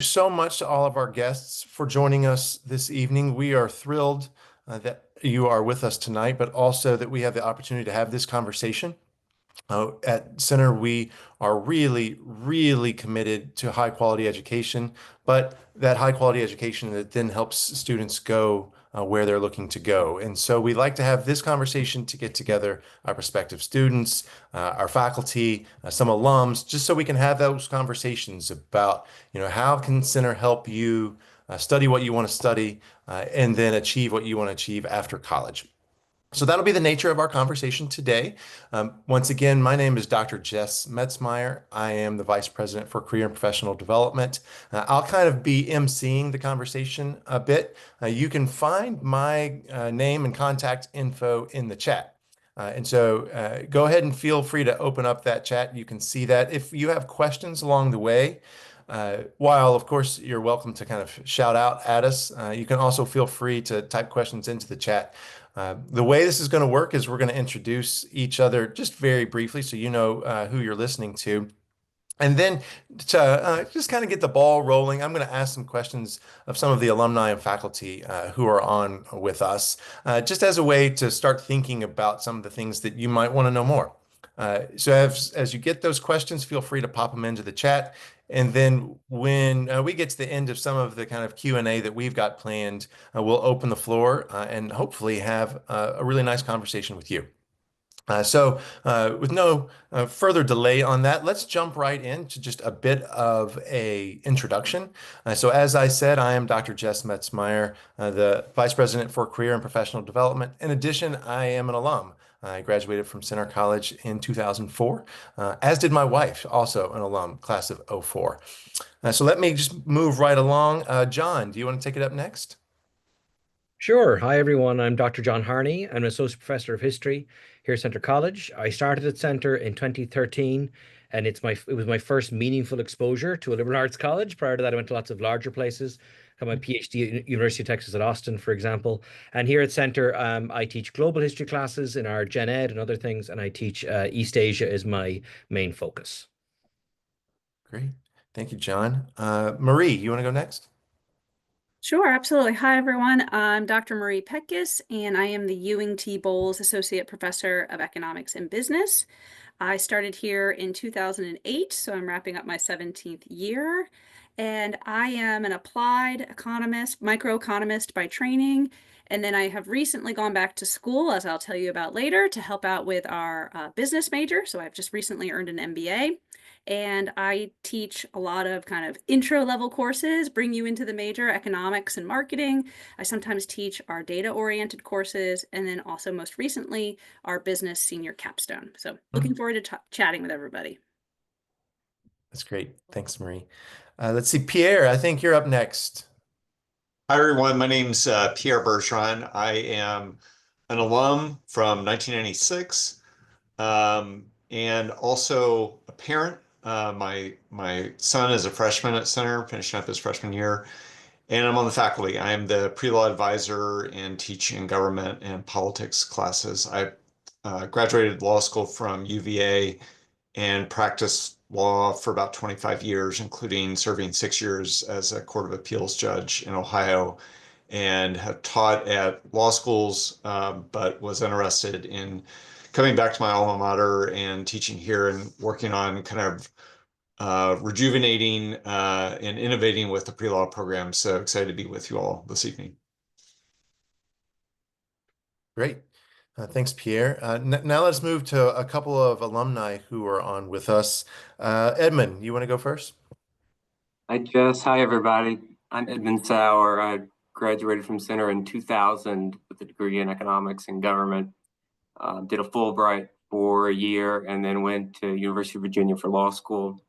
So much to all of our guests for joining us this evening. We are thrilled that you are with us tonight, but also that we have the opportunity to have this conversation. At Center, we are really, really committed to high quality education, but that high quality education that then helps students go where they're looking to go. And so we like to have this conversation to get together our prospective students, our faculty, some alums, just so we can have those conversations about, how can Center help you study what you want to study and then achieve what you want to achieve after college. So that'll be the nature of our conversation today. Once again, my name is Dr. Jess Metzmeyer. I am the Vice President for Career and Professional Development. I'll kind of be emceeing the conversation a bit. You can find my name and contact info in the chat. And so go ahead and feel free to open up that chat. You can see that. If you have questions along the way, while of course you're welcome to kind of shout out at us, you can also feel free to type questions into the chat. The way this is going to work is we're going to introduce each other just very briefly so you know who you're listening to. And then to just kind of get the ball rolling, I'm going to ask some questions of some of the alumni and faculty who are on with us, just as a way to start thinking about some of the things that you might want to know more. So as you get those questions, feel free to pop them into the chat. And then when we get to the end of some of the kind of Q&A that we've got planned, we'll open the floor and hopefully have a really nice conversation with you. With no further delay on that, let's jump right into just a bit of a introduction. So as I said, I am Dr. Jess Metzmeyer, the Vice President for Career and Professional Development. In addition, I am an alum. I graduated from Center College in 2004, as did my wife, also an alum, class of '04. So let me just move right along. John, do you want to take it up next? Sure. Hi, everyone. I'm Dr. John Harney. I'm an associate professor of history here at Centre College. I started at Centre in 2013, and it was my first meaningful exposure to a liberal arts college. Prior to that, I went to lots of larger places. Got my PhD at University of Texas at Austin, for example. And here at Centre, I teach global history classes in our Gen Ed and other things, and I teach East Asia is my main focus. Great. Thank you, John. Marie, you want to go next? Sure, absolutely. Hi, everyone. I'm Dr. Marie Petkis, and I am the Ewing T. Bowles Associate Professor of Economics and Business. I started here in 2008, so I'm wrapping up my 17th year. And I am an applied economist, microeconomist by training. And then I have recently gone back to school, as I'll tell you about later, to help out with our business major. So I've just recently earned an MBA. And I teach a lot of kind of intro level courses, bring you into the major, economics and marketing. I sometimes teach our data oriented courses, and then also most recently, our business senior capstone. So looking forward to chatting with everybody. That's great. Thanks, Marie. Let's see, Pierre, I think you're up next. Hi, everyone. My name's Pierre Bergeron. I am an alum from 1996 and also a parent. My son is a freshman at Center, finishing up his freshman year, and I'm on the faculty. I am the pre-law advisor and teach in government and politics classes. I graduated law school from UVA and practiced law for about 25 years, including serving 6 years as a Court of Appeals judge in Ohio, and have taught at law schools, but was interested in coming back to my alma mater and teaching here and working on kind of rejuvenating and innovating with the pre-law program. So excited to be with you all this evening. Great. Thanks, Pierre. Now let's move to a couple of alumni who are on with us. Edmund, you want to go first? Hi, Jess. Hi, everybody. I'm Edmund Sauer. I graduated from Center in 2000 with a degree in economics and government. Did a Fulbright for a year and then went to University of Virginia for law school.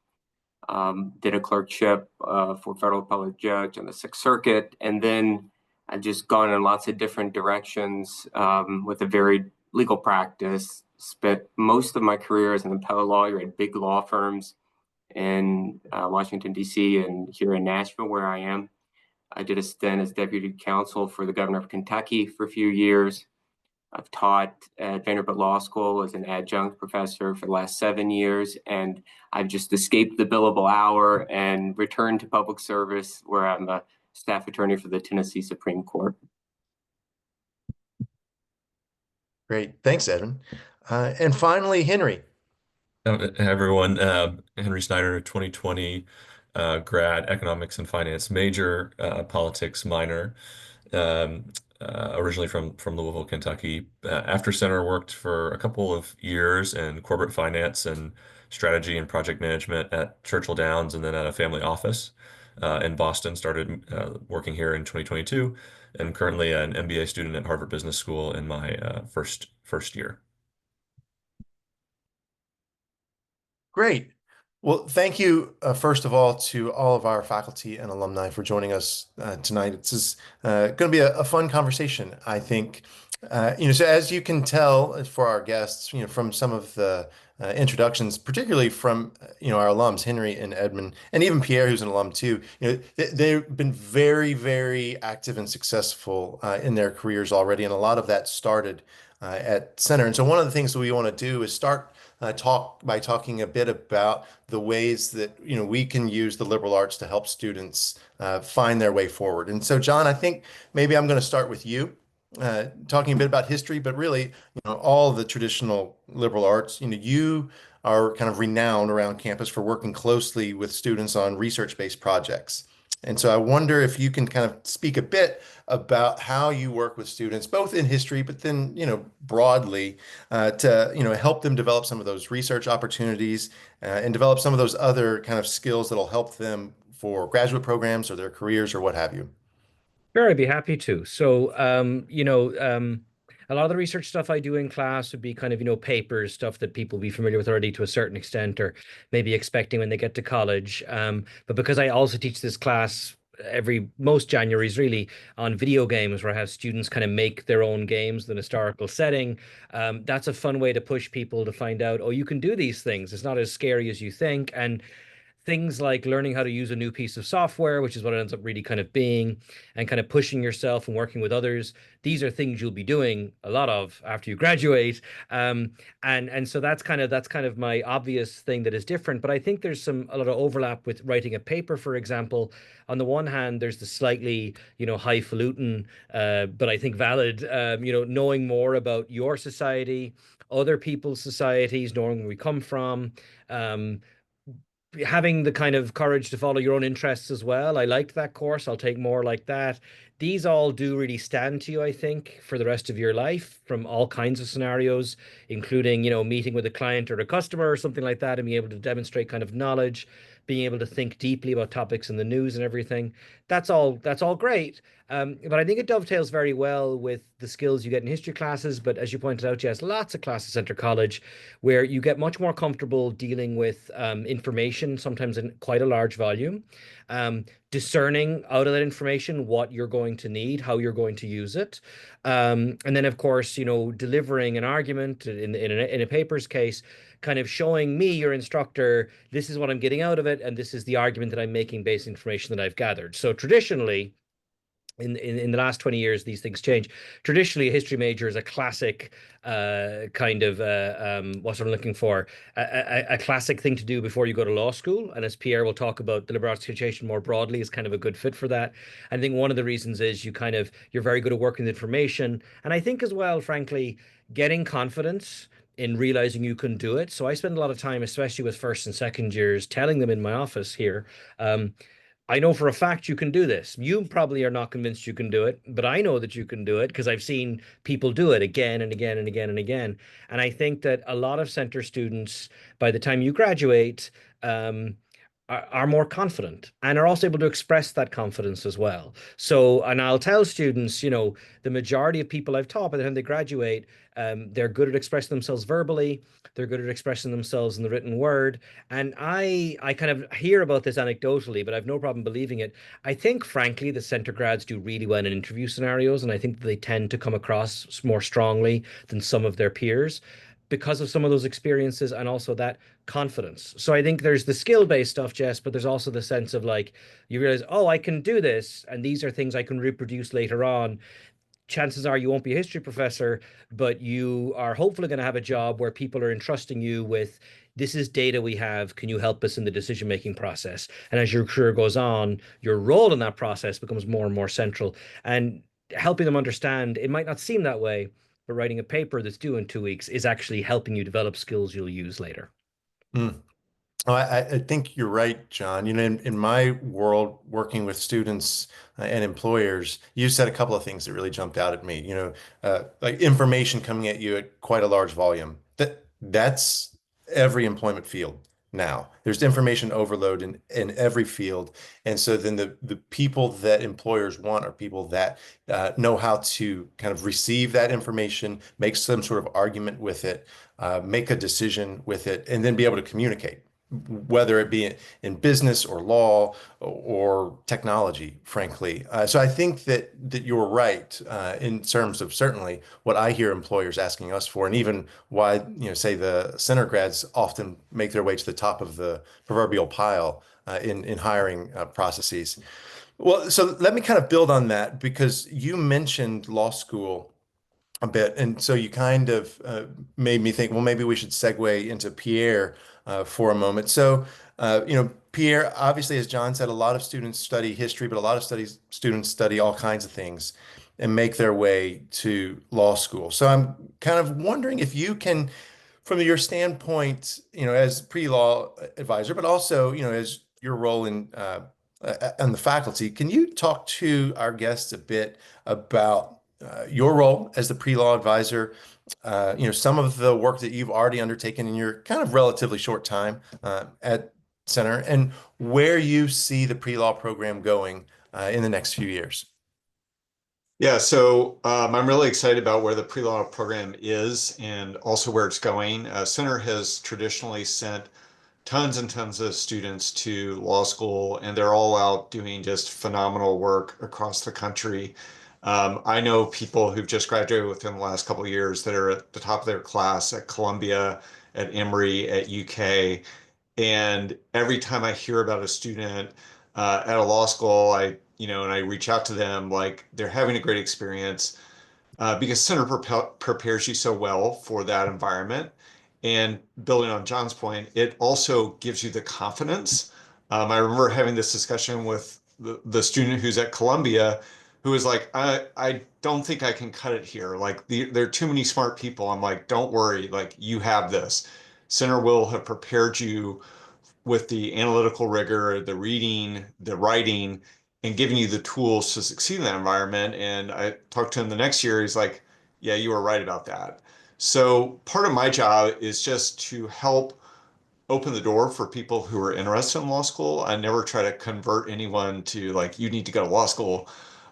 Did a clerkship for federal appellate judge on the Sixth Circuit, and then I've just gone in lots of different directions with a varied legal practice. Spent most of my career as an appellate lawyer at big law firms in Washington, D.C. and here in Nashville, where I am. I did a stint as deputy counsel for the governor of Kentucky for a few years. I've taught at Vanderbilt Law School as an adjunct professor for the last 7 years, and I've just escaped the billable hour and returned to public service where I'm a staff attorney for the Tennessee Supreme Court. Great. Thanks, Edwin. And finally, Henry. Hey, everyone, Henry Snyder, 2020 grad, economics and finance major, politics minor, um, originally from Louisville, Kentucky. After center, worked for a couple of years in corporate finance and strategy and project management at Churchill Downs, and then at a family office in Boston. Started working here in 2022, and currently an MBA student at Harvard Business School in my first year. Great. Well, thank you, first of all, to all of our faculty and alumni for joining us tonight. It's going to be a fun conversation, I think. So as you can tell for our guests, from some of the introductions, particularly from, our alums, Henry and Edmund, and even Pierre, who's an alum too, they've been very, very active and successful in their careers already. And a lot of that started at Center. And so one of the things that we want to do is start talking a bit about the ways that we can use the liberal arts to help students find their way forward. And so, John, I think maybe I'm going to start with you, talking a bit about history, but really, all the traditional liberal arts. You are kind of renowned around campus for working closely with students on research-based projects. And so I wonder if you can kind of speak a bit about how you work with students, both in history, but then, broadly, to, help them develop some of those research opportunities and develop some of those other kind of skills that'll help them for graduate programs or their careers or what have you. Sure, I'd be happy to. So, a lot of the research stuff I do in class would be kind of, papers, stuff that people be familiar with already to a certain extent, or maybe expecting when they get to college. But because I also teach this class most Januaries really on video games, where I have students kind of make their own games in an historical setting. That's a fun way to push people to find out, oh, you can do these things. It's not as scary as you think. And things like learning how to use a new piece of software, which is what it ends up really kind of being, and kind of pushing yourself and working with others. These are things you'll be doing a lot of after you graduate. And so that's kind of my obvious thing that is different. But I think there's a lot of overlap with writing a paper, for example. On the one hand, there's the slightly, highfalutin, but I think valid, knowing more about your society, other people's societies, knowing where we come from. Having the kind of courage to follow your own interests as well. I liked that course. I'll take more like that. These all do really stand to you, I think, for the rest of your life from all kinds of scenarios, including, meeting with a client or a customer or something like that and being able to demonstrate kind of knowledge, being able to think deeply about topics in the news and everything. That's all great. But I think it dovetails very well with the skills you get in history classes. But as you pointed out, yes, lots of classes enter college where you get much more comfortable dealing with information, sometimes in quite a large volume, discerning out of that information what you're going to need, how you're going to use it. And then, of course, delivering an argument in a paper's case, kind of showing me, your instructor, this is what I'm getting out of it, and this is the argument that I'm making based on information that I've gathered. So traditionally, in the last 20 years, these things change. Traditionally, a history major is a classic kind of what I'm looking for, a classic thing to do before you go to law school. And as Pierre will talk about, the liberal arts education more broadly is kind of a good fit for that. I think one of the reasons is you're very good at working with information. And I think as well, frankly, getting confidence in realizing you can do it. So I spend a lot of time, especially with first and second years, telling them in my office here, I know for a fact you can do this. You probably are not convinced you can do it, but I know that you can do it because I've seen people do it again and again and again and again. And I think that a lot of center students, by the time you graduate, are more confident and are also able to express that confidence as well. So, and I'll tell students, the majority of people I've taught by the time they graduate, they're good at expressing themselves verbally. They're good at expressing themselves in the written word. And I kind of hear about this anecdotally, but I've no problem believing it. I think, frankly, the center grads do really well in interview scenarios, and I think that they tend to come across more strongly than some of their peers because of some of those experiences and also that confidence. So I think there's the skill-based stuff, Jess, but there's also the sense of like, you realize, oh, I can do this, and these are things I can reproduce later on. chances are you won't be a history professor, but you are hopefully going to have a job where people are entrusting you with this is data we have. Can you help us in the decision making process? And as your career goes on, your role in that process becomes more and more central. And helping them understand it might not seem that way, but writing a paper that's due in 2 weeks is actually helping you develop skills you'll use later. Mm. Oh, I think you're right, John. In my world, working with students and employers, you said a couple of things that really jumped out at me. Like information coming at you at quite a large volume. That's every employment field now. There's information overload in every field, and so then the people that employers want are people that know how to kind of receive that information, make some sort of argument with it, make a decision with it, and then be able to communicate whether it be in business or law or technology, frankly. So I think that you're right in terms of certainly what I hear employers asking us for, and even why, say the center grads often make their way to the top of the proverbial pile in hiring processes. Well, so let me kind of build on that because you mentioned law school a bit. And so you kind of made me think, well, maybe we should segue into Pierre for a moment. So, Pierre, obviously, as John said, a lot of students study history, but a lot of students study all kinds of things and make their way to law school. So I'm kind of wondering if you can, from your standpoint, as pre-law advisor, but also, as your role on the faculty, can you talk to our guests a bit about your role as the pre-law advisor, some of the work that you've already undertaken in your kind of relatively short time at Center, and where you see the pre-law program going in the next few years? Yeah, so I'm really excited about where the pre-law program is and also where it's going. Center has traditionally sent tons and tons of students to law school, and they're all out doing just phenomenal work across the country. I know people who've just graduated within the last couple of years that are at the top of their class at Columbia, at Emory, at UK. And every time I hear about a student at a law school, and I reach out to them, like they're having a great experience because center prepares you so well for that environment. And building on John's point, it also gives you the confidence. I remember having this discussion with the student who's at Columbia, who was like, I don't think I can cut it here. Like there are too many smart people. I'm like, don't worry, like you have this. Center will have prepared you with the analytical rigor, the reading, the writing, and giving you the tools to succeed in that environment. And I talked to him the next year. He's like, yeah, you were right about that. So part of my job is just to help open the door for people who are interested in law school. I never try to convert anyone to like, you need to go to law school,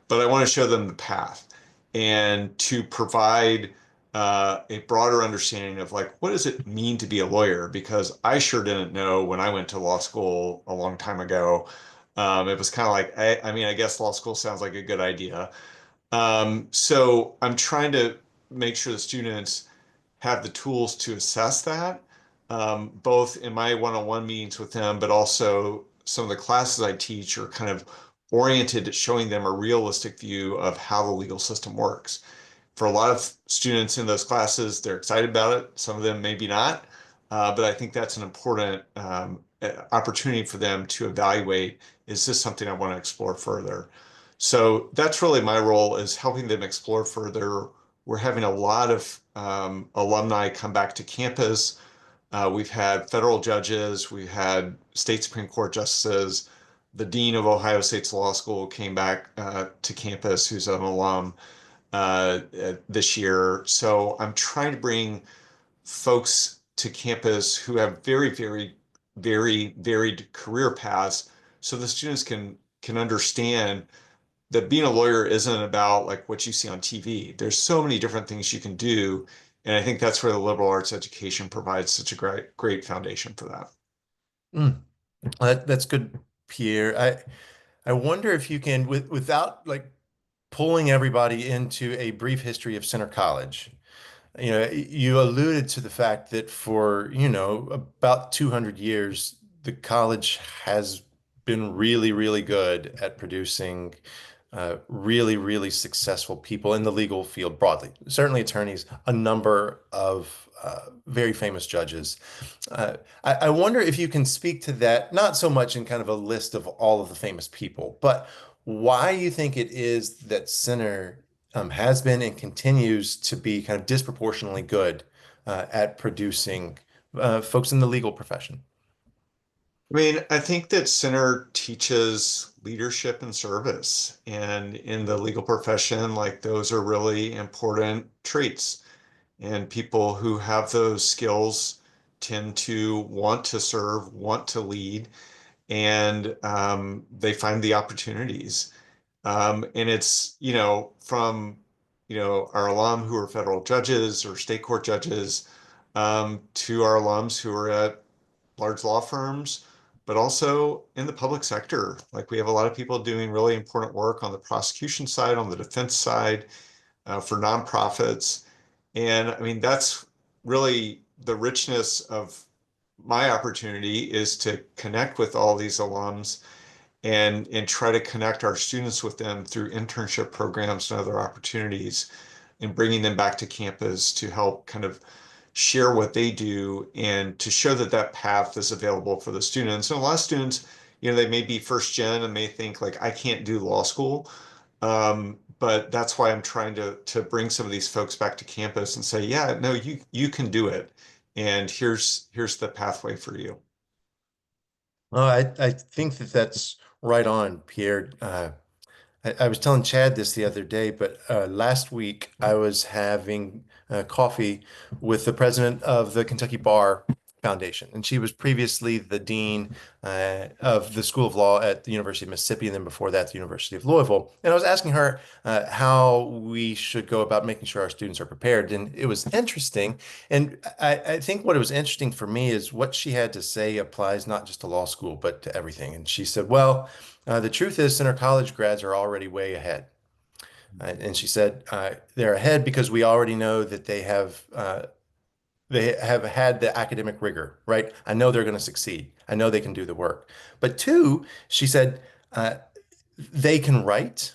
but I want to show them the path and to provide a broader understanding of like, what does it mean to be a lawyer? Because I sure didn't know when I went to law school a long time ago. It was kind of like, I mean, I guess law school sounds like a good idea. So I'm trying to make sure the students have the tools to assess that, both in my one-on-one meetings with them, but also some of the classes I teach are kind of oriented at showing them a realistic view of how the legal system works. For a lot of students in those classes, they're excited about it. Some of them maybe not, but I think that's an important opportunity for them to evaluate, is this something I want to explore further? So that's really my role, is helping them explore further. We're having a lot of alumni come back to campus. We've had federal judges, we've had state Supreme Court justices. The dean of Ohio State's law school came back to campus, who's an alum this year. So I'm trying to bring folks to campus who have very, very, very varied career paths, so the students can understand that being a lawyer isn't about like what you see on TV. There's so many different things you can do. And I think that's where the liberal arts education provides such a great foundation for that. Mm. That's good, Pierre. I wonder if you can, without like pulling everybody into a brief history of Center College. You alluded to the fact that for, about 200 years, the college has been really, really good at producing really, really successful people in the legal field broadly. Certainly attorneys, a number of very famous judges. I wonder if you can speak to that, not so much in kind of a list of all of the famous people, but why you think it is that Center has been and continues to be kind of disproportionately good at producing folks in the legal profession. I mean, I think that Center teaches leadership and service, and in the legal profession, like those are really important traits. And people who have those skills tend to want to serve, want to lead, and they find the opportunities. And it's, from, our alum who are federal judges or state court judges, to our alums who are at large law firms, but also in the public sector. Like we have a lot of people doing really important work on the prosecution side, on the defense side, for nonprofits. And I mean, that's really the richness of my opportunity, is to connect with all these alums and try to connect our students with them through internship programs and other opportunities, and bringing them back to campus to help kind of share what they do and to show that that path is available for the students. And a lot of students, they may be first gen and may think like, I can't do law school. But that's why I'm trying to bring some of these folks back to campus and say, yeah, no, you can do it. And here's the pathway for you. Well, I think that that's right on, Pierre. I was telling Chad this the other day, but last week I was having coffee with the president of the Kentucky Bar Foundation, and she was previously the dean of the School of Law at the University of Mississippi, and then before that, the University of Louisville. And I was asking her how we should go about making sure our students are prepared, and it was interesting. And I think what it was interesting for me is what she had to say applies not just to law school, but to everything. And she said, well, the truth is, center college grads are already way ahead. And she said they're ahead because we already know that they have had the academic rigor, right? I know they're going to succeed. I know they can do the work. But two, she said, uh, they can write.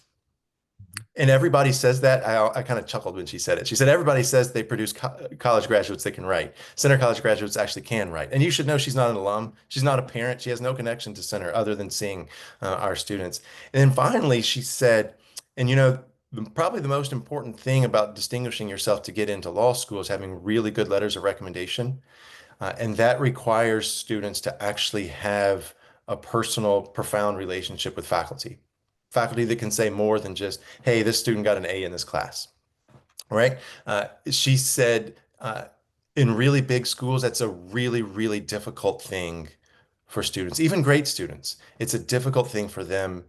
And everybody says that. I kind of chuckled when she said it. She said, everybody says they produce college graduates that can write. Center college graduates actually can write. And you should know she's not an alum. She's not a parent. She has no connection to Center other than seeing our students. And then finally, she said, and probably the most important thing about distinguishing yourself to get into law school is having really good letters of recommendation. And that requires students to actually have a personal, profound relationship with faculty. Faculty that can say more than just, hey, this student got an A in this class, right? She said, in really big schools, that's a really, really difficult thing for students, even great students. It's a difficult thing for them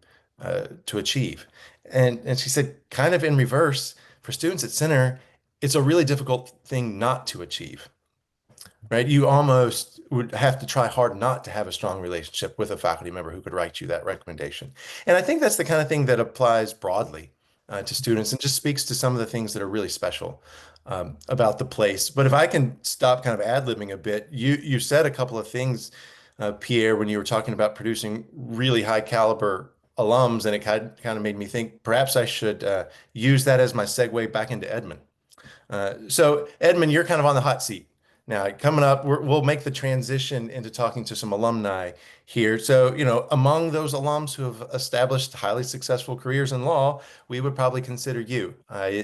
to achieve. And she said, kind of in reverse, for students at Center, it's a really difficult thing not to achieve, right? You almost would have to try hard not to have a strong relationship with a faculty member who could write you that recommendation. And I think that's the kind of thing that applies broadly to students and just speaks to some of the things that are really special about the place. But if I can stop kind of ad-libbing a bit, you said a couple of things, Pierre, when you were talking about producing really high caliber alums, and it kind of made me think perhaps I should use that as my segue back into Edmund. So Edmund, you're kind of on the hot seat. Now, coming up, we'll make the transition into talking to some alumni here. So, among those alums who have established highly successful careers in law, we would probably consider you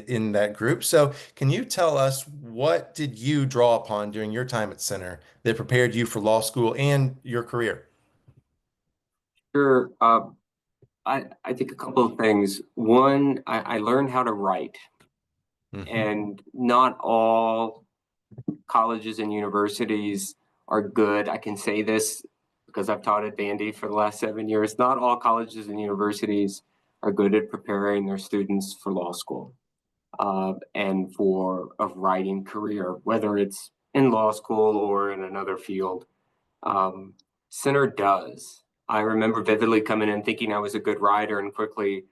in that group. So, can you tell us what did you draw upon during your time at Center that prepared you for law school and your career? Sure. I think a couple of things. One, I learned how to write, and not all colleges and universities are good. I can say this because I've taught at Vandy for the last 7 years. Not all colleges and universities are good at preparing their students for law school and for a writing career, whether it's in law school or in another field. Center does. I remember vividly coming in thinking I was a good writer and quickly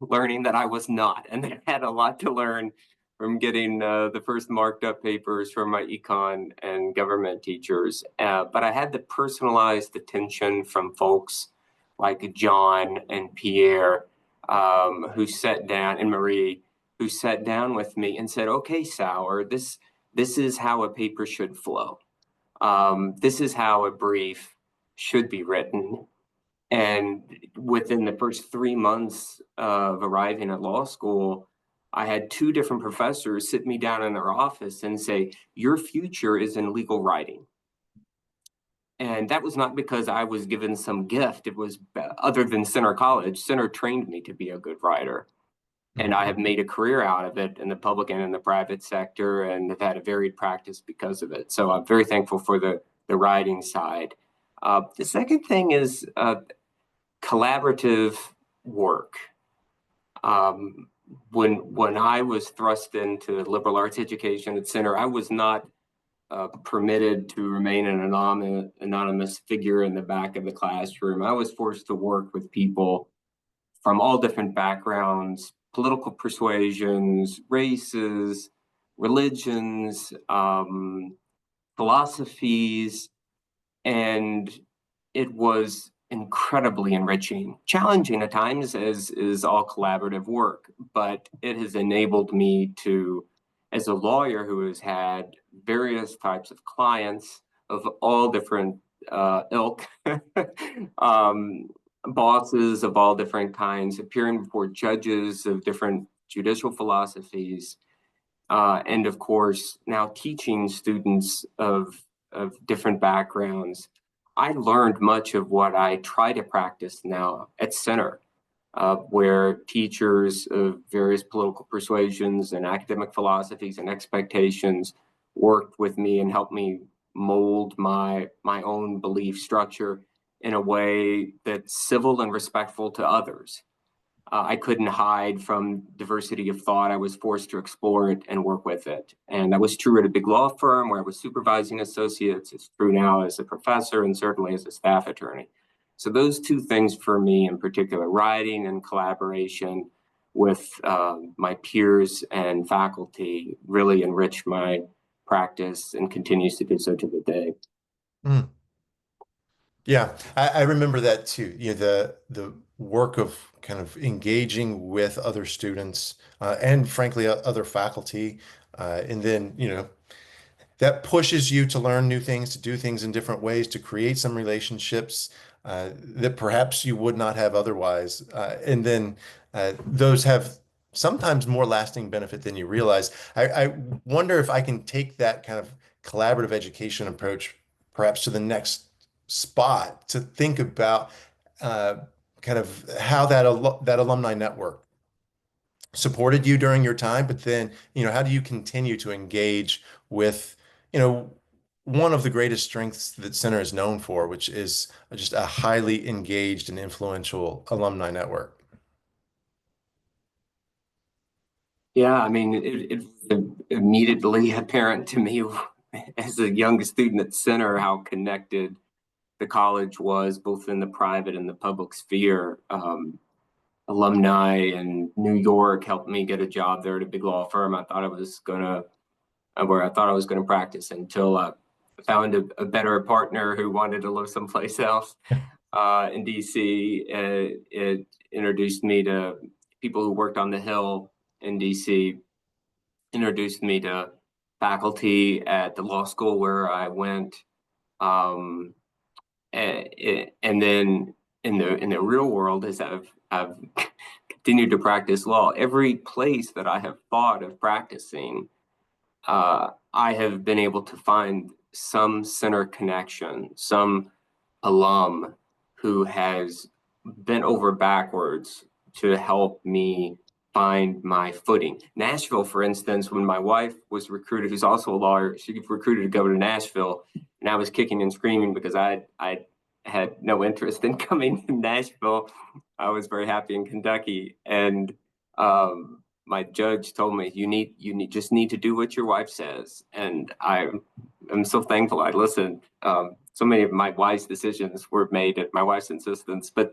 learning that I was not, and I had a lot to learn from getting the first marked up papers from my econ and government teachers. But I had the personalized attention from folks like John and Pierre who sat down, and Marie, who sat down with me and said, "Okay, Sauer, this is how a paper should flow. This is how a brief should be written." And within the first 3 months of arriving at law school, I had two different professors sit me down in their office and say, "Your future is in legal writing." And that was not because I was given some gift. It was other than Center College. Center trained me to be a good writer. And I have made a career out of it in the public and in the private sector, and have had a varied practice because of it. So I'm very thankful for the writing side. The second thing is collaborative work. When I was thrust into liberal arts education at Center, I was not permitted to remain an anonymous figure in the back of the classroom. I was forced to work with people from all different backgrounds, political persuasions, races, religions, philosophies, and it was incredibly enriching. Challenging at times, as is all collaborative work, but it has enabled me to, as a lawyer who has had various types of clients of all different ilk, bosses of all different kinds, appearing before judges of different judicial philosophies, and of course, now teaching students of different backgrounds. I learned much of what I try to practice now at Center, where teachers of various political persuasions and academic philosophies and expectations worked with me and helped me mold my own belief structure in a way that's civil and respectful to others. I couldn't hide from diversity of thought. I was forced to explore it and work with it. And that was true at a big law firm where I was supervising associates. It's true now as a professor and certainly as a staff attorney. So those two things for me in particular, writing and collaboration with my peers and faculty, really enriched my practice and continues to do so to the day. Mm. Yeah, I remember that too. The work of kind of engaging with other students and frankly other faculty, and then that pushes you to learn new things, to do things in different ways, to create some relationships that perhaps you would not have otherwise. And then those have sometimes more lasting benefit than you realize. I wonder if I can take that kind of collaborative education approach perhaps to the next spot to think about uh, kind of how that alumni network supported you during your time, but then, how do you continue to engage with, you know, one of the greatest strengths that Center is known for, which is just a highly engaged and influential alumni network? Yeah, I mean, it immediately apparent to me as a young student at Center how connected the college was, both in the private and the public sphere. Alumni in New York helped me get a job there at a big law firm. I thought I was gonna practice until I found a better partner who wanted to live someplace else in DC. It introduced me to people who worked on the Hill in DC, introduced me to faculty at the law school where I went. Um, and then in the real world, as I've continued to practice law, every place that I have thought of practicing, I have been able to find some Center connection, some alum who has bent over backwards to help me find my footing. Nashville, for instance, when my wife was recruited, who's also a lawyer, she was recruited to go to Nashville, and I was kicking and screaming because I had no interest in coming to Nashville. I was very happy in Kentucky, and my judge told me, you just need to do what your wife says, and I'm so thankful I listened. So many of my wife's decisions were made at my wife's insistence, but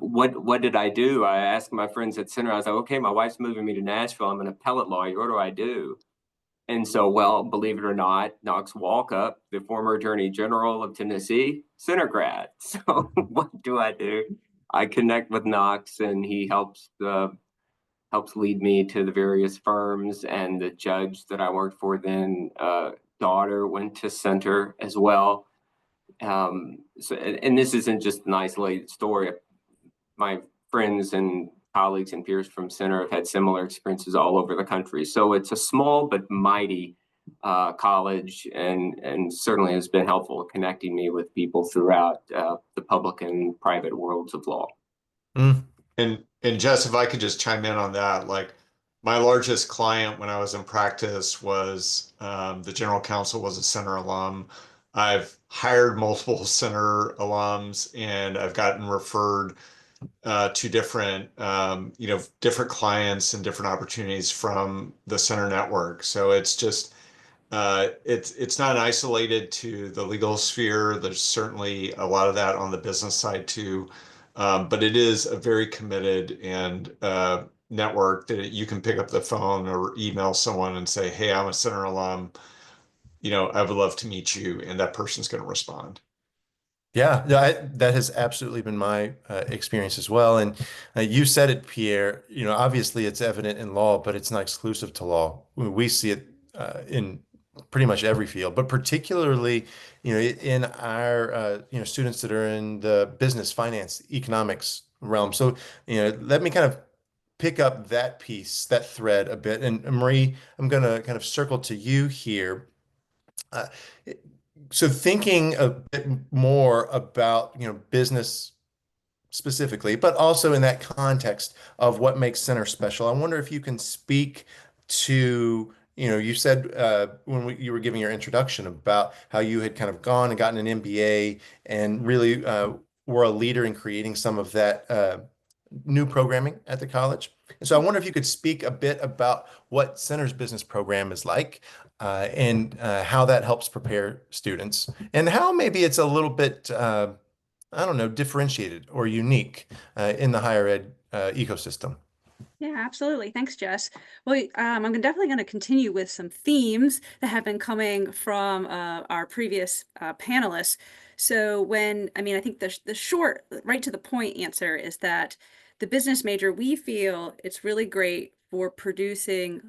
what did I do? I asked my friends at Center. I was like, okay, my wife's moving me to Nashville. I'm an appellate lawyer. What do I do? And so, well, believe it or not, Knox Walkup, the former Attorney General of Tennessee, Center grad. So what do I do? I connect with Knox, and he helps lead me to the various firms. And the judge that I worked for then, daughter went to Center as well. So, and this isn't just an isolated story. My friends and colleagues and peers from Center have had similar experiences all over the country. So it's a small but mighty college, and certainly has been helpful connecting me with people throughout the public and private worlds of law. Mm. And Jess, if I could just chime in on that, like my largest client when I was in practice was the general counsel was a Center alum. I've hired multiple Center alums, and I've gotten referred to different different clients and different opportunities from the Center network. So it's just it's not isolated to the legal sphere. There's certainly a lot of that on the business side too. But it is a very committed and network that you can pick up the phone or email someone and say, "Hey, I'm a Center alum. I would love to meet you," and that person's going to respond. Yeah, that has absolutely been my experience as well. And you said it, Pierre. Obviously it's evident in law, but it's not exclusive to law. We see it in pretty much every field, but particularly, in our students that are in the business, finance, economics realm. So, let me kind of pick up that piece, that thread a bit. And Marie, I'm going to kind of circle to you here. Uh, so thinking a bit more about, business specifically, but also in that context of what makes Center special, I wonder if you can speak to, you said when you were giving your introduction about how you had kind of gone and gotten an MBA and really were a leader in creating some of that new programming at the college. And so I wonder if you could speak a bit about what Center's business program is like, and how that helps prepare students, and how maybe it's a little bit, I don't know, differentiated or unique in the higher ed ecosystem. Yeah, absolutely. Thanks, Jess. Well, I'm definitely going to continue with some themes that have been coming from our previous panelists. So I think the short, right to the point answer is that the business major, we feel it's really great for producing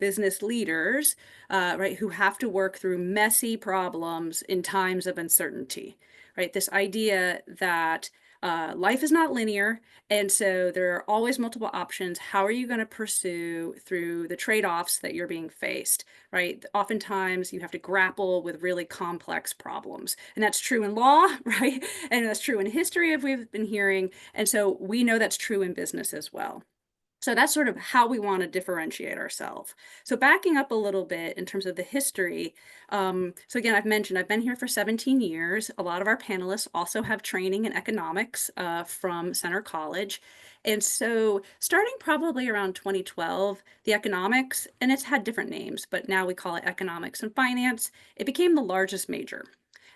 business leaders, right, who have to work through messy problems in times of uncertainty, right? This idea that life is not linear, and so there are always multiple options. How are you going to pursue through the trade-offs that you're being faced, right? Oftentimes you have to grapple with really complex problems, and that's true in law, right? And that's true in history, if we've been hearing. And so we know that's true in business as well. So that's sort of how we want to differentiate ourselves. So backing up a little bit in terms of the history. So again, I've mentioned I've been here for 17 years. A lot of our panelists also have training in economics from Center College. And so starting probably around 2012, the economics, and it's had different names, but now we call it economics and finance, it became the largest major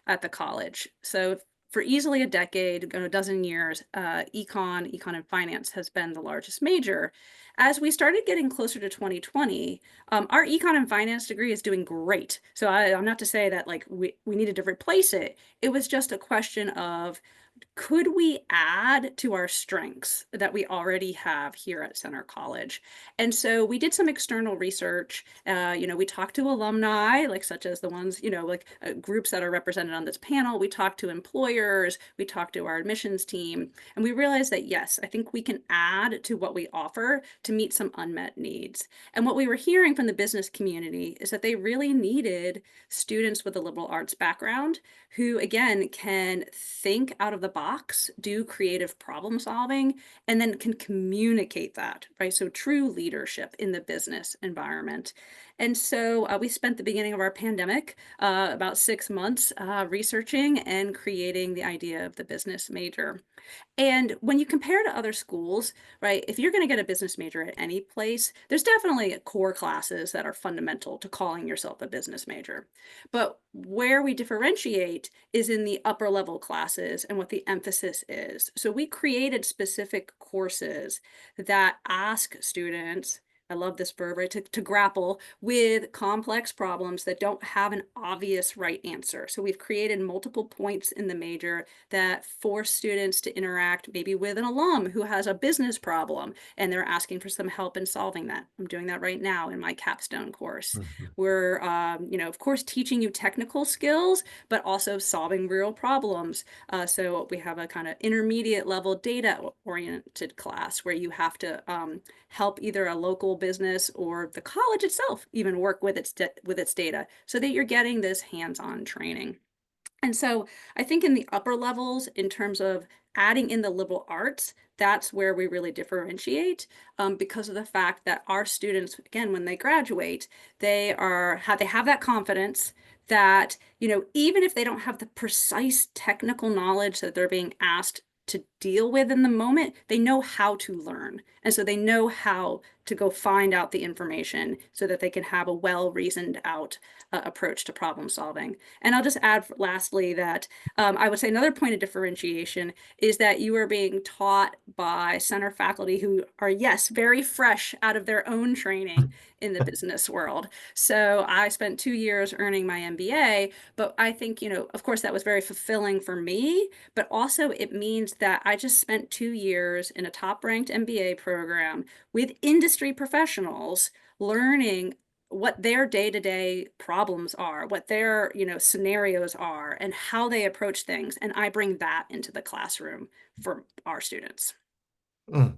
at the college. So for easily a decade, a dozen years, econ and finance has been the largest major. As we started getting closer to 2020, our econ and finance degree is doing great. So I'm not to say that like we needed to replace it. It was just a question of, could we add to our strengths that we already have here at Center College? And so we did some external research. We talked to alumni, like such as the ones, groups that are represented on this panel. We talked to employers, we talked to our admissions team, and we realized that, yes, I think we can add to what we offer to meet some unmet needs. And what we were hearing from the business community is that they really needed students with a liberal arts background who, again, can think out of the box, do creative problem solving, and then can communicate that, right? So true leadership in the business environment. And so we spent the beginning of our pandemic, about 6 months, researching and creating the idea of the business major. And when you compare to other schools, right, if you're going to get a business major at any place, there's definitely core classes that are fundamental to calling yourself a business major. But where we differentiate is in the upper level classes and what the emphasis is. So we created specific courses that ask students I love this verb, right? To grapple with complex problems that don't have an obvious right answer. So we've created multiple points in the major that force students to interact maybe with an alum who has a business problem and they're asking for some help in solving that. I'm doing that right now in my capstone course. Mhm. We're, of course, teaching you technical skills, but also solving real problems. So we have a kind of intermediate level data oriented class where you have to help either a local business or the college itself even work with its data so that you're getting this hands-on training. And so I think in the upper levels, in terms of adding in the liberal arts, that's where we really differentiate because of the fact that our students, again, when they graduate, they have that confidence that, even if they don't have the precise technical knowledge that they're being asked to deal with in the moment, they know how to learn. And so they know how to go find out the information so that they can have a well-reasoned out approach to problem solving. And I'll just add lastly that I would say another point of differentiation is that you are being taught by center faculty who are, yes, very fresh out of their own training in the business world. So I spent 2 years earning my MBA, but I think, of course, that was very fulfilling for me, but also it means that I just spent 2 years in a top-ranked MBA program with industry professionals learning what their day-to-day problems are, what their, scenarios are, and how they approach things. And I bring that into the classroom for our students. Mm.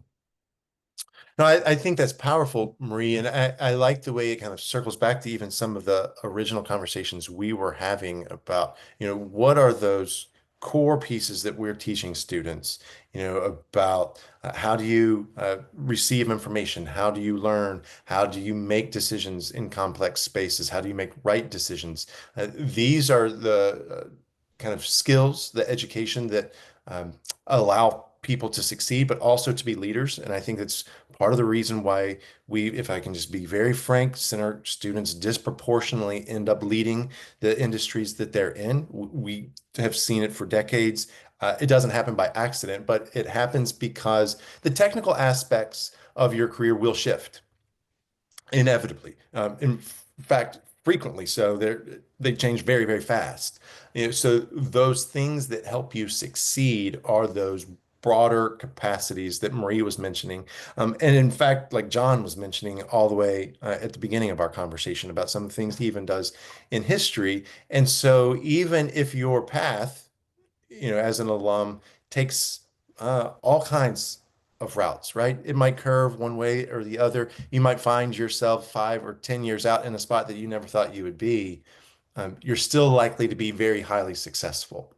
No, I think that's powerful, Marie, and I like the way it kind of circles back to even some of the original conversations we were having about, what are those core pieces that we're teaching students, about how do you receive information? How do you learn? How do you make decisions in complex spaces? How do you make right decisions? These are the kind of skills, the education that allow people to succeed, but also to be leaders. And I think that's part of the reason why we, if I can just be very frank, center students disproportionately end up leading the industries that they're in. We have seen it for decades. It doesn't happen by accident, but it happens because the technical aspects of your career will shift inevitably. In fact, frequently. So they change very, very fast. So those things that help you succeed are those broader capacities that Marie was mentioning. And in fact, like John was mentioning all the way at the beginning of our conversation about some of the things he even does in history. And so even if your path, as an alum, takes all kinds of routes, right? It might curve one way or the other. You might find yourself 5 or 10 years out in a spot that you never thought you would be. You're still likely to be very highly successful.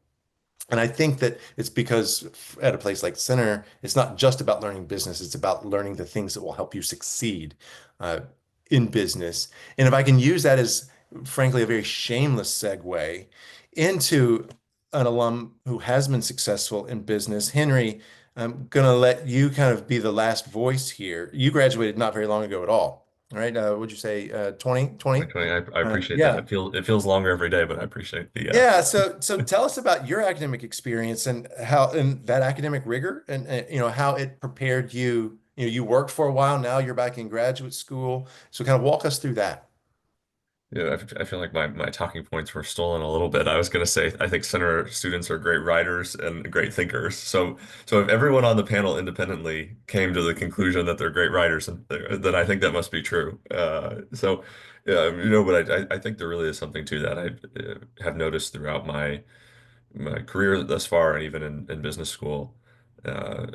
And I think that it's because at a place like Center, it's not just about learning business, it's about learning the things that will help you succeed uh, in business. And if I can use that as, frankly, a very shameless segue into an alum who has been successful in business, Henry, I'm going to let you kind of be the last voice here. You graduated not very long ago at all, right? Would you say 2020? Actually, I appreciate that. Yeah. It feels longer every day, but I appreciate the Yeah, so tell us about your academic experience and how and that academic rigor and how it prepared you. You worked for a while, now you're back in graduate school. So kind of walk us through that. Yeah, I feel like my talking points were stolen a little bit. I was going to say I think center students are great writers and great thinkers. So if everyone on the panel independently came to the conclusion that they're great writers, then I think that must be true. So yeah, but I think there really is something to that. I have noticed throughout my career thus far, and even in business school. Uh,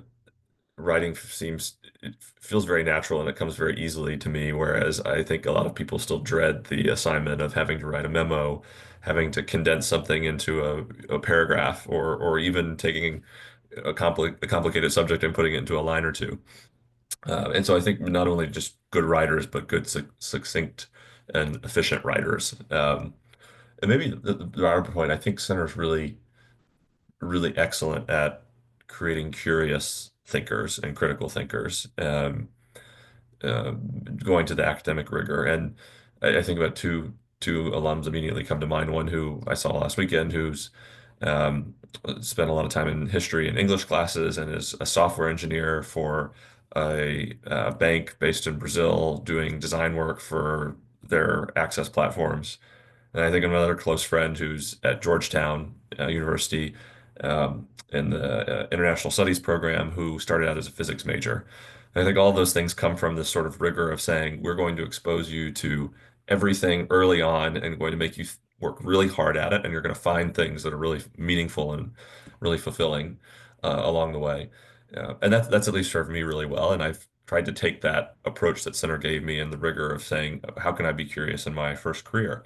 Writing seems it feels very natural and it comes very easily to me, whereas I think a lot of people still dread the assignment of having to write a memo, having to condense something into a paragraph, or even taking a complicated subject and putting it into a line or two. And so I think not only just good writers, but good succinct and efficient writers. And maybe the other point, I think center's really excellent at creating curious thinkers and critical thinkers, going to the academic rigor. And I think about two alums immediately come to mind. One who I saw last weekend, who's um, spent a lot of time in history and English classes and is a software engineer for a bank based in Brazil doing design work for their access platforms. And I think another close friend who's at Georgetown University in the International Studies program who started out as a physics major. And I think all those things come from this sort of rigor of saying we're going to expose you to everything early on and going to make you work really hard at it, and you're going to find things that are really meaningful and really fulfilling along the way. And that's at least served me really well. And I've tried to take that approach that Center gave me and the rigor of saying, how can I be curious in my first career?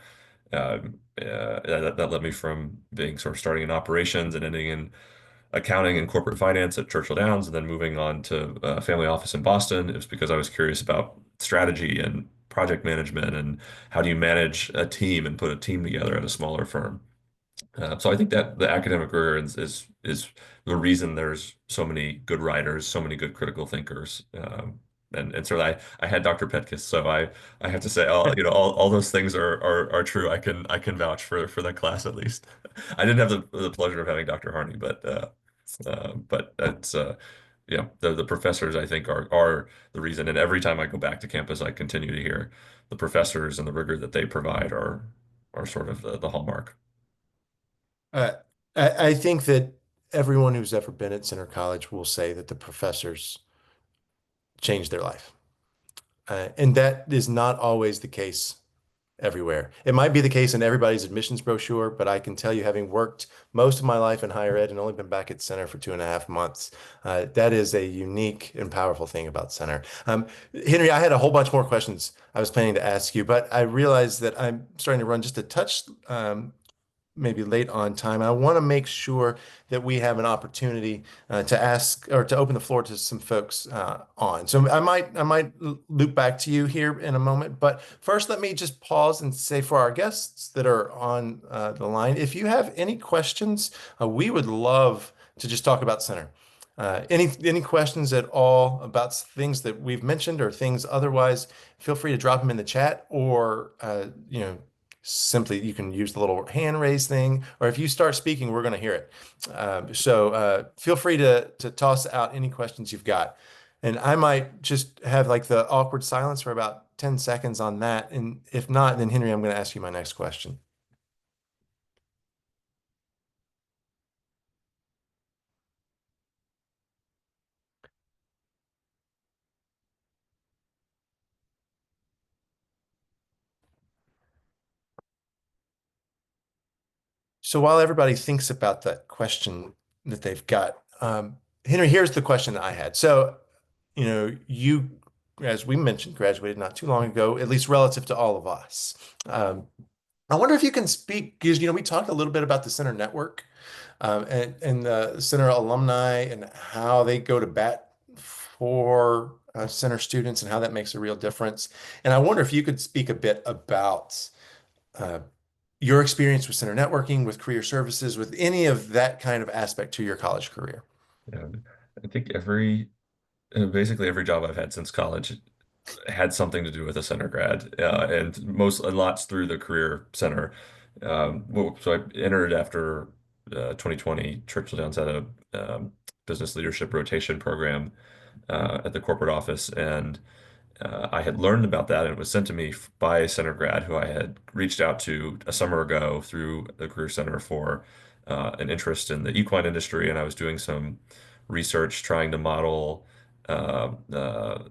That led me from being sort of starting in operations and ending in accounting and corporate finance at Churchill Downs, and then moving on to a family office in Boston. It was because I was curious about strategy and project management and how do you manage a team and put a team together at a smaller firm. So I think that the academic career is the reason there's so many good writers, so many good critical thinkers. And so I had Dr. Petkus, so I have to say all those things are true. I can vouch for that class at least. I didn't have the pleasure of having Dr. Harney, but that's yeah, the professors I think are the reason. And every time I go back to campus, I continue to hear the professors and the rigor that they provide are sort of the hallmark. Uh, I think that everyone who's ever been at Center College will say that the professors changed their life. And that is not always the case everywhere. It might be the case in everybody's admissions brochure, but I can tell you, having worked most of my life in higher ed and only been back at Center for 2.5 months, that is a unique and powerful thing about Center. Henry, I had a whole bunch more questions I was planning to ask you, but I realized that I'm starting to run just a touch maybe late on time. I want to make sure that we have an opportunity to ask or to open the floor to some folks on. So I might loop back to you here in a moment, but first let me just pause and say for our guests that are on the line, if you have any questions, we would love to just talk about Center. Any questions at all about things that we've mentioned or things otherwise, feel free to drop them in the chat or simply you can use the little hand raise thing, or if you start speaking, we're going to hear it. So feel free to toss out any questions you've got. And I might just have like the awkward silence for about 10 seconds on that. And if not, then Henry, I'm going to ask you my next question. So while everybody thinks about that question that they've got, Henry, here's the question that I had. So, you, as we mentioned, graduated not too long ago, at least relative to all of us. I wonder if you can speak, because, we talked a little bit about the Center network and the Center alumni and how they go to bat for Center students and how that makes a real difference. And I wonder if you could speak a bit about uh, your experience with center networking, with career services, with any of that kind of aspect to your college career. Yeah, I think basically every job I've had since college had something to do with a center grad, and lots through the career center. So I entered after 2020. Churchill Downs had a business leadership rotation program at the corporate office, and I had learned about that, and it was sent to me by a center grad who I had reached out to a summer ago through the Career Center for an interest in the equine industry, and I was doing some research trying to model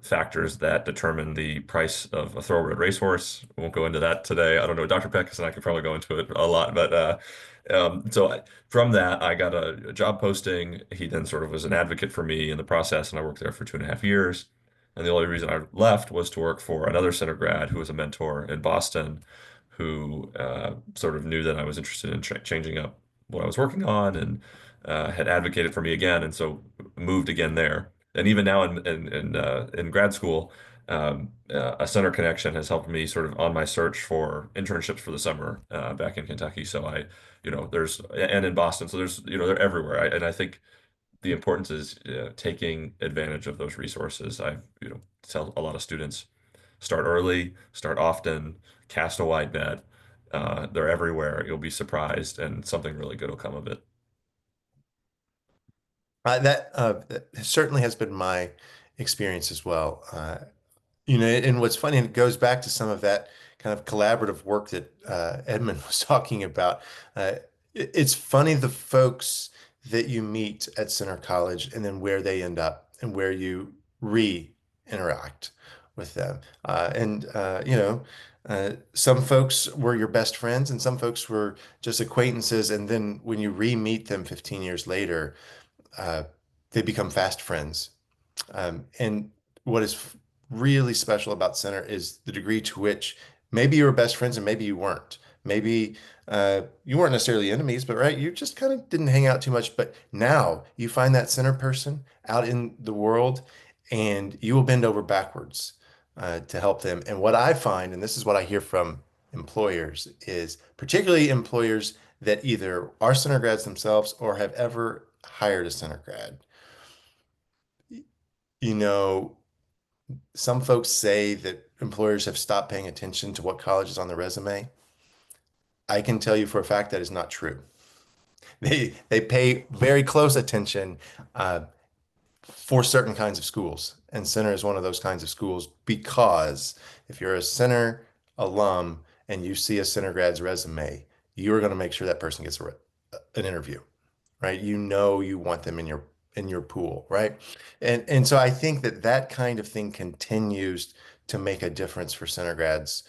factors that determine the price of a thoroughbred racehorse. I won't go into that today. I don't know. Dr. Peckus and I could probably go into it a lot, but from that, I got a job posting. He then sort of was an advocate for me in the process, and I worked there for 2.5 years. And the only reason I left was to work for another center grad who was a mentor in Boston, who sort of knew that I was interested in changing up what I was working on and had advocated for me again, and so moved again there. And even now in grad school, a center connection has helped me sort of on my search for internships for the summer back in Kentucky. So there's and in Boston, so there's they're everywhere. And I think the importance is taking advantage of those resources. I tell a lot of students, start early, start often, cast a wide net. They're everywhere. You'll be surprised, and something really good will come of it. That certainly has been my experience as well. And what's funny, and it goes back to some of that kind of collaborative work that Edmund was talking about. Uh, it's funny the folks that you meet at Center College and then where they end up and where you re-interact with them. Some folks were your best friends and some folks were just acquaintances. And then when you re-meet them 15 years later, uh, they become fast friends. And what is really special about Center is the degree to which maybe you were best friends and maybe you weren't. Maybe you weren't necessarily enemies, but right, you just kind of didn't hang out too much. But now you find that Center person out in the world and you will bend over backwards to help them. And what I find, and this is what I hear from employers, is particularly employers that either are Center grads themselves or have ever hired a Center grad. You know, some folks say that employers have stopped paying attention to what college is on the resume. I can tell you for a fact that is not true. They pay very close attention for certain kinds of schools, and Center is one of those kinds of schools because if you're a Center alum and you see a Center grad's resume, you are going to make sure that person gets an interview, right? You know you want them in your pool, right? And so I think that that kind of thing continues to make a difference for center grads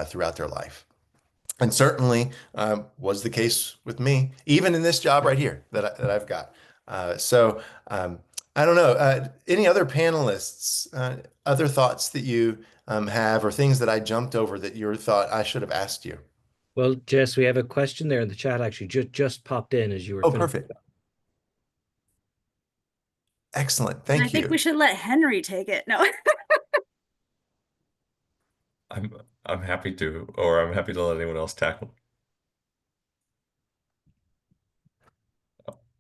throughout their life. And certainly was the case with me, even in this job right here that I've got. So I don't know. Any other panelists, other thoughts that you have, or things that I jumped over that you thought I should have asked you? Well, Jess, we have a question there in the chat actually just popped in as you were Oh, finishing. perfect. Excellent. And I Thank think we you. should let Henry take it. No. I'm I'm happy to, or I'm happy to let anyone else tackle.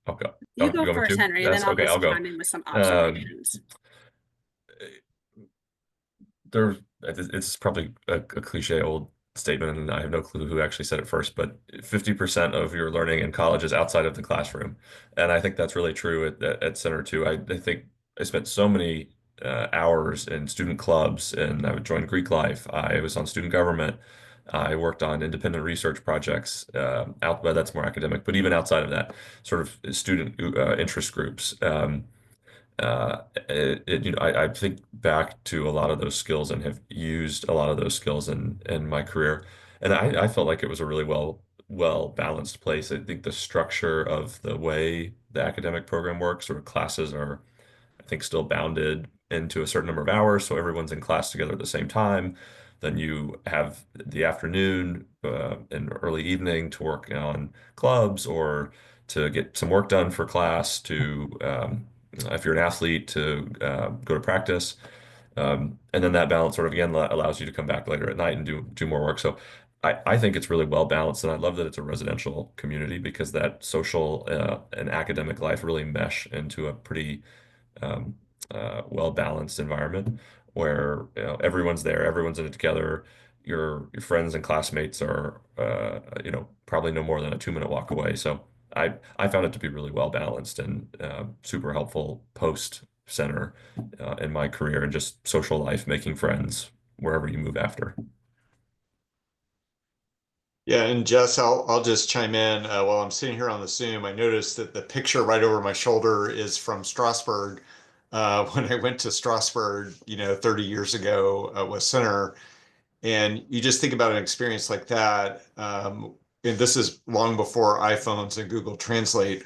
I'll go. You You go want me first, to? Henry, and then Yes. I'll Okay, I'll just go. chime in with some Um, observations. it's probably a cliche old statement, and I have no clue who actually said it first, but 50% of your learning in college is outside of the classroom. And I think that's really true at Center too. I think I spent so many hours in student clubs, and I would join Greek life. I was on student government. I worked on independent research projects out, but that's more academic. But even outside of that, sort of student interest groups. I think back to a lot of those skills and have used a lot of those skills in my career, and I felt like it was a really well balanced place. I think the structure of the way the academic program works, sort of classes are, I think, still bounded into a certain number of hours, so everyone's in class together at the same time. Then you have the afternoon and early evening to work on clubs or to get some work done for class, to if you're an athlete, to go to practice. And then that balance sort of again allows you to come back later at night and do more work. So I think it's really well balanced, and I love that it's a residential community because that social and academic life really mesh into a pretty um, well balanced environment where everyone's there, everyone's in it together. Your friends and classmates are probably no more than a 2 minute walk away. So I found it to be really well balanced and super helpful post center in my career and just social life, making friends wherever you move after. Yeah, and Jess, I'll just chime in while I'm sitting here on the Zoom. I noticed that the picture right over my shoulder is from Strasbourg. When I went to Strasbourg, 30 years ago with Center, and you just think about an experience like that. And this is long before iPhones and Google Translate.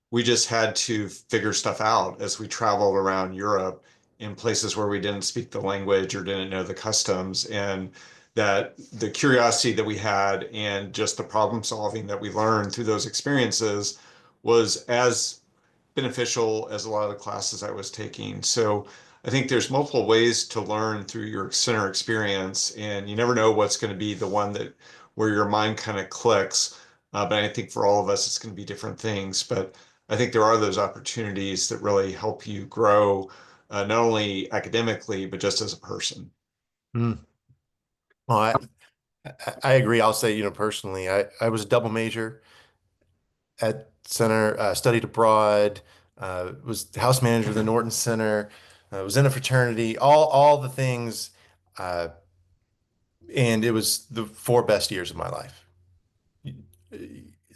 We just had to figure stuff out as we traveled around Europe in places where we didn't speak the language or didn't know the customs. And that the curiosity that we had and just the problem solving that we learned through those experiences was as beneficial as a lot of the classes I was taking. So I think there's multiple ways to learn through your center experience, and you never know what's going to be the one that where your mind kind of clicks. But I think for all of us, it's going to be different things. But I think there are those opportunities that really help you grow, not only academically, but just as a person. Mm. Well, I agree. I'll say, personally, I was a double major at Center, studied abroad, was house manager of the Norton Center, I was in a fraternity, all the things, uh, and it was the 4 best years of my life.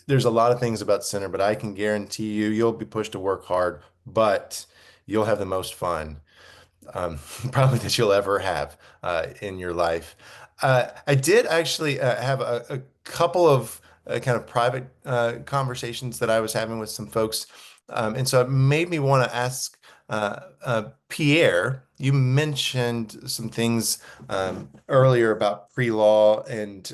There's a lot of things about center, but I can guarantee you, you'll be pushed to work hard, but you'll have the most fun, probably that you'll ever have in your life. I did actually have a couple of kind of private conversations that I was having with some folks. And so it made me want to ask Pierre, you mentioned some things earlier about pre-law and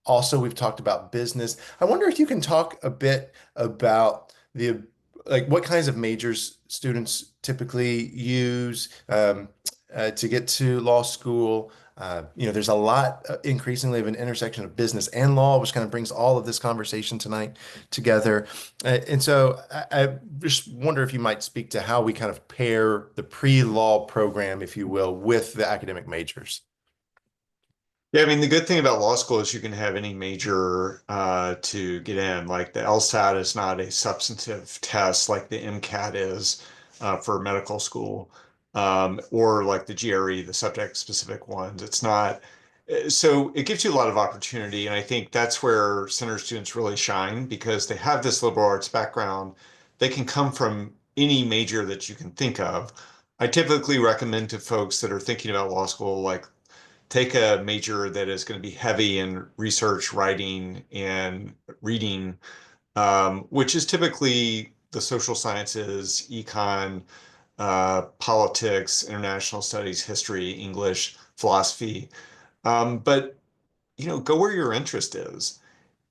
also, we've talked about business. I wonder if you can talk a bit about the like what kinds of majors students typically use to get to law school. There's a lot increasingly of an intersection of business and law, which kind of brings all of this conversation tonight together. And so I just wonder if you might speak to how we kind of pair the pre-law program, if you will, with the academic majors. Yeah, I mean, the good thing about law school is you can have any major to get in. Like the LSAT is not a substantive test like the MCAT is for medical school, or like the GRE, the subject-specific ones. It's not. So it gives you a lot of opportunity, and I think that's where center students really shine because they have this liberal arts background. They can come from any major that you can think of. I typically recommend to folks that are thinking about law school, like take a major that is going to be heavy in research, writing, and reading, which is typically the social sciences, econ, politics, international studies, history, English, philosophy. But go where your interest is.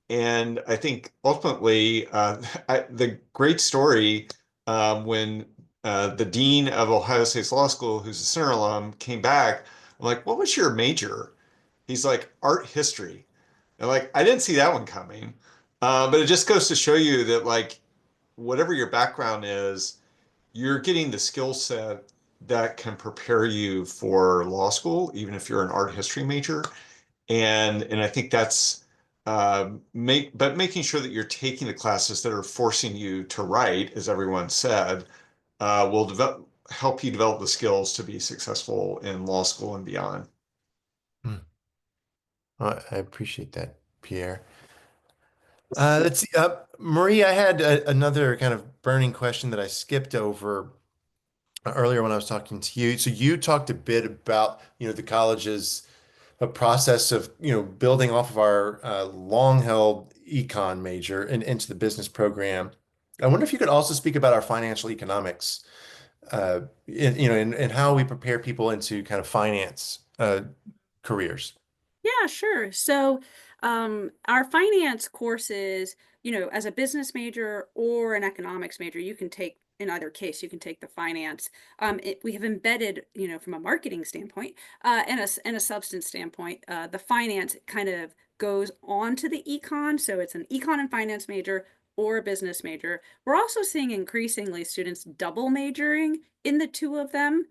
And I think ultimately, the great story when the dean of Ohio State's Law School, who's a Center alum, came back. I'm like, what was your major? He's like, art history. And like, I didn't see that one coming. But it just goes to show you that like, whatever your background is, you're getting the skill set that can prepare you for law school, even if you're an art history major. And I think that's making sure that you're taking the classes that are forcing you to write, as everyone said, will help you develop the skills to be successful in law school and beyond. Hmm. I appreciate that, Pierre. Let's see. Marie, I had another kind of burning question that I skipped over earlier when I was talking to you. So you talked a bit about, the college's a process of, building off of our long-held econ major and into the business program. I wonder if you could also speak about our financial economics, and how we prepare people into kind of finance careers. Yeah, sure. So, our finance courses, as a business major or an economics major, you can take, in either case, you can take the finance. We have embedded, from a marketing standpoint, and a substance standpoint, the finance kind of goes on to the econ. So it's an econ and finance major or a business major. We're also seeing increasingly students double majoring in the two of them.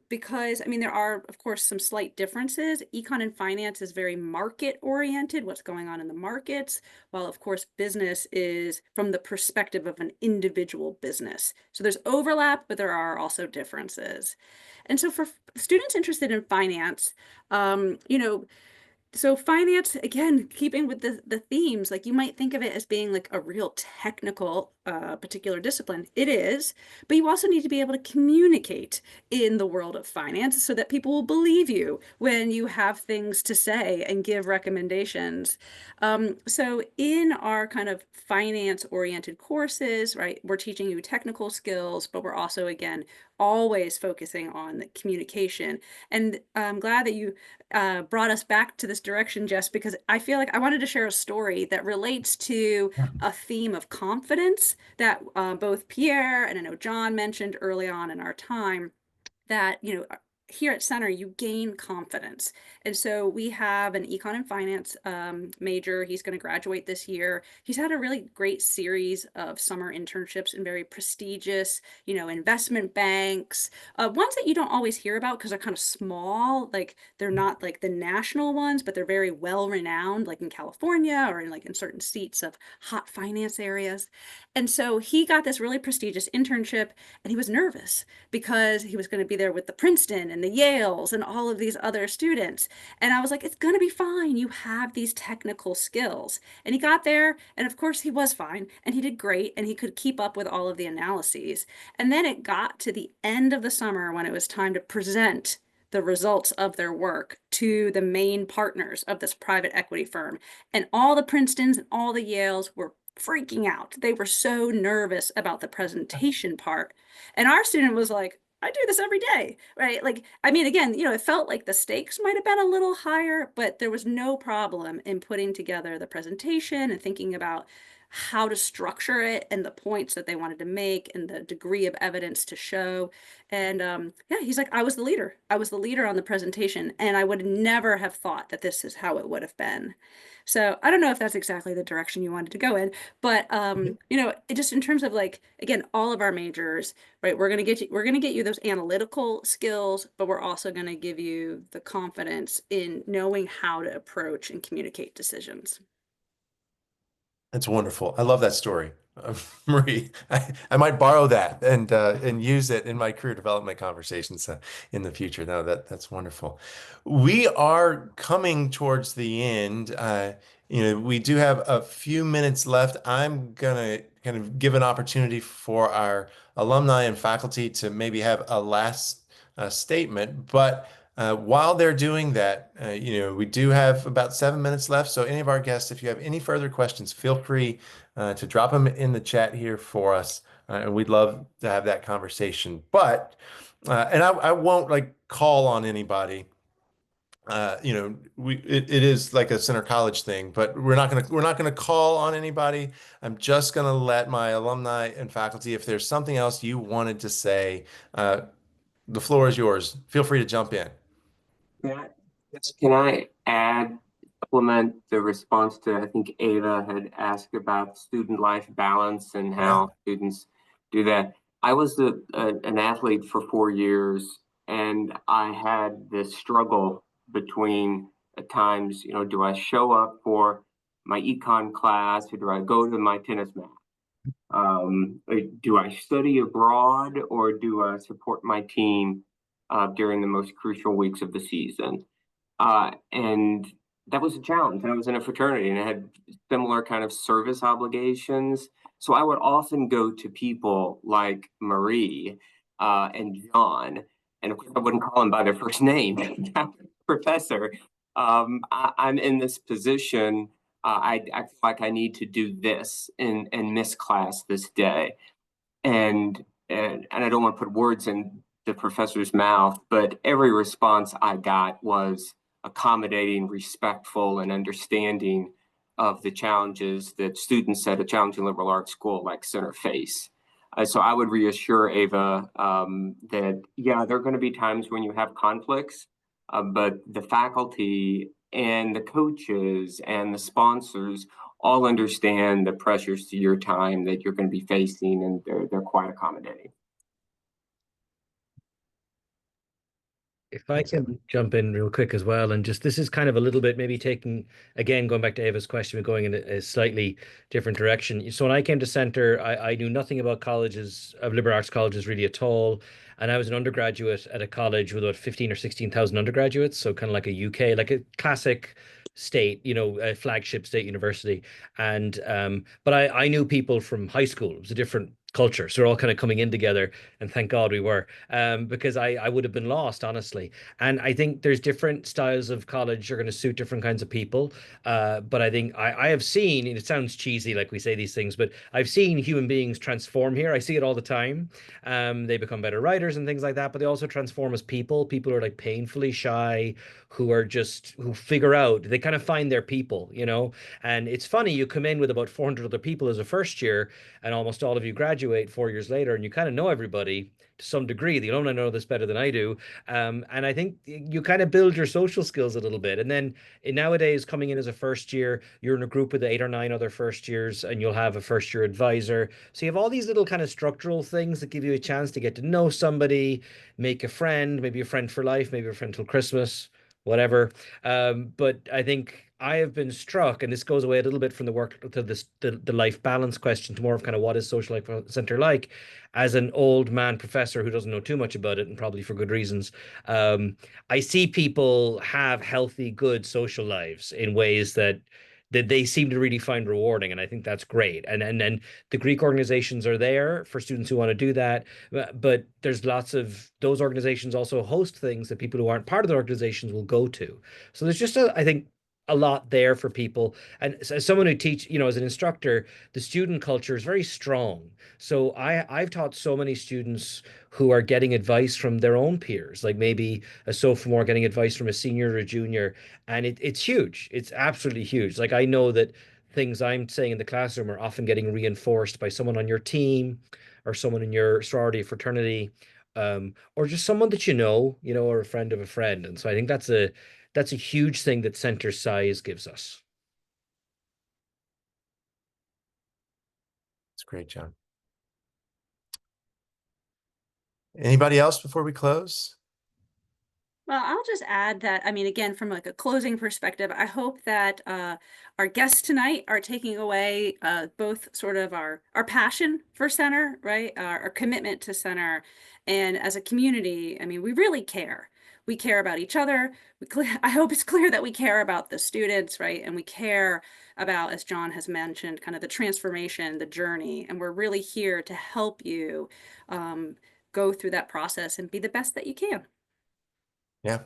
Because I mean, there are, of course, some slight differences. Econ and finance is very market oriented, what's going on in the markets, while, of course, business is from the perspective of an individual business. So there's overlap, but there are also differences. And so for students interested in finance, so finance, again, keeping with the themes, like you might think of it as being like a real technical particular discipline. It is, but you also need to be able to communicate in the world of finance so that people will believe you when you have things to say and give recommendations. So in our kind of finance-oriented courses, right, we're teaching you technical skills, but we're also, again, always focusing on the communication. And I'm glad that you brought us back to this direction, Jess, because I feel like I wanted to share a story that relates to a theme of confidence that both Pierre and I know John mentioned early on in our time, that here at Center, you gain confidence. And so we have an econ and finance major. He's going to graduate this year. He's had a really great series of summer internships in very prestigious, investment banks, ones that you don't always hear about because they're kind of small. Like they're not like the national ones, but they're very well renowned, like in California or in certain seats of hot finance areas. And so he got this really prestigious internship, and he was nervous because he was going to be there with the Princeton and the Yales and all of these other students. And I was like, it's going to be fine. You have these technical skills. And he got there, and of course, he was fine, and he did great, and he could keep up with all of the analyses. And then it got to the end of the summer when it was time to present the results of their work to the main partners of this private equity firm. And all the Princetons and all the Yales were freaking out. They were so nervous about the presentation part. And our student was like, I do this every day, right? Like, I mean, again, it felt like the stakes might have been a little higher, but there was no problem in putting together the presentation and thinking about how to structure it and the points that they wanted to make and the degree of evidence to show. And yeah, he's like, I was the leader. I was the leader on the presentation, and I would never have thought that this is how it would have been. So I don't know if that's exactly the direction you wanted to go in, but just in terms of like, again, all of our majors, right? We're gonna get you those analytical skills, but we're also gonna give you the confidence in knowing how to approach and communicate decisions. That's wonderful. I love that story. Marie, I might borrow that and use it in my career development conversations in the future. No, that's wonderful. We are coming towards the end. We do have a few minutes left. I'm gonna kind of give an opportunity for our alumni and faculty to maybe have a last statement, but while they're doing that, we do have about 7 minutes left. So any of our guests, if you have any further questions, feel free to drop them in the chat here for us. And we'd love to have that conversation. But, and I won't like call on anybody. It is like a center college thing, but we're not gonna call on anybody. I'm just gonna let my alumni and faculty, if there's something else you wanted to say, the floor is yours. Feel free to jump in. Yeah. Can I supplement the response to, I think Ava had asked about student life balance and how students do that. I was an athlete for 4 years, and I had this struggle between at times, do I show up for my econ class or do I go to my tennis match? Do I study abroad or do I support my team during the most crucial weeks of the season? And that was a challenge. And I was in a fraternity and I had similar kind of service obligations. So I would often go to people like Marie and John, and of course I wouldn't call them by their first name, Professor. I'm in this position. I feel like I need to do this and miss class this day. And I don't want to put words in the professor's mouth, but every response I got was accommodating, respectful, and understanding of the challenges that students at a challenging liberal arts school like Center face. So I would reassure Ava that, yeah, there are going to be times when you have conflicts, but the faculty and the coaches and the sponsors all understand the pressures to your time that you're going to be facing, and they're quite accommodating. If I can jump in real quick as well, and just this is kind of a little bit maybe taking, again, going back to Ava's question, but going in a slightly different direction. So when I came to Center, I knew nothing about colleges, of liberal arts colleges really at all. And I was an undergraduate at a college with about 15 or 16,000 undergraduates. So kind of like a UK, like a classic state, a flagship state university. And but I knew people from high school. It was a different culture. So we're all kind of coming in together, and thank God we were, because I would have been lost, honestly. And I think there's different styles of college are going to suit different kinds of people. But I think I have seen, and it sounds cheesy like we say these things, but I've seen human beings transform here. I see it all the time. They become better writers and things like that, but they also transform as people. People are like painfully shy, who figure out, they kind of find their people. And it's funny, you come in with about 400 other people as a first year, and almost all of you graduate 4 years later, and you kind of know everybody. to some degree. The alumni know this better than I do. And I think you kind of build your social skills a little bit. And then nowadays, coming in as a first year, you're in a group with 8 or 9 other first years, and you'll have a first year advisor. So you have all these little kind of structural things that give you a chance to get to know somebody, make a friend, maybe a friend for life, maybe a friend till Christmas, whatever. But I think I have been struck, and this goes away a little bit from the work to this the life balance question to more of kind of what is social life center like, as an old man professor who doesn't know too much about it, and probably for good reasons. Um, I see people have healthy, good social lives in ways that they seem to really find rewarding, and I think that's great. And the Greek organizations are there for students who want to do that, but there's lots of those organizations also host things that people who aren't part of the organizations will go to. So there's just I think a lot there for people. And as someone who teach, as an instructor, the student culture is very strong. So I've taught so many students who are getting advice from their own peers, like maybe a sophomore getting advice from a senior or a junior, and it's huge. It's absolutely huge. Like I know that things I'm saying in the classroom are often getting reinforced by someone on your team or someone in your sorority or fraternity, or just someone that or a friend of a friend. And so I think that's a huge thing that center size gives us. It's great, John. Anybody else before we close? Well, I'll just add that, I mean, again, from like a closing perspective, I hope that our guests tonight are taking away both sort of our passion for center, right? Our commitment to center. And as a community, I mean, we really care. We care about each other. I hope it's clear that we care about the students, right? And we care about, as John has mentioned, kind of the transformation, the journey. And we're really here to help you go through that process and be the best that you can. Yeah.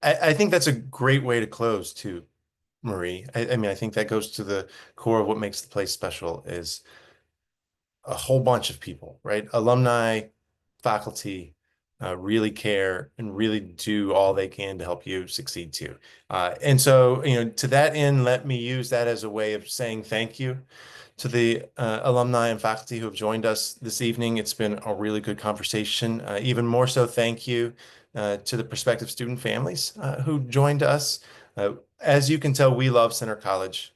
I think that's a great way to close too, Marie. I mean, I think that goes to the core of what makes the place special is a whole bunch of people, right? Alumni, faculty, really care and really do all they can to help you succeed too. And so, to that end, let me use that as a way of saying thank you to the alumni and faculty who have joined us this evening. It's been a really good conversation. Even more so, thank you to the prospective student families who joined us. As you can tell, we love Center College.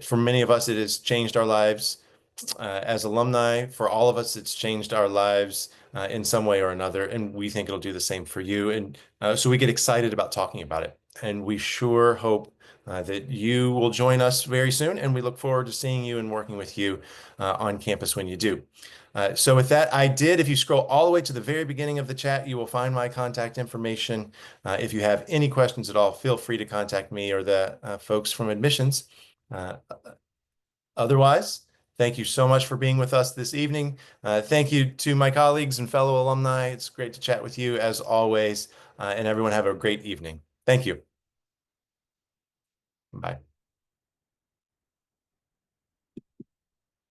For many of us, it has changed our lives as alumni. For all of us, it's changed our lives in some way or another, and we think it'll do the same for you. And so we get excited about talking about it. And we sure hope that you will join us very soon, and we look forward to seeing you and working with you on campus when you do. So with that, if you scroll all the way to the very beginning of the chat, you will find my contact information. If you have any questions at all, feel free to contact me or the folks from admissions. Uh, Otherwise, thank you so much for being with us this evening. Thank you to my colleagues and fellow alumni. It's great to chat with you as always, and everyone have a great evening. Thank you. Bye.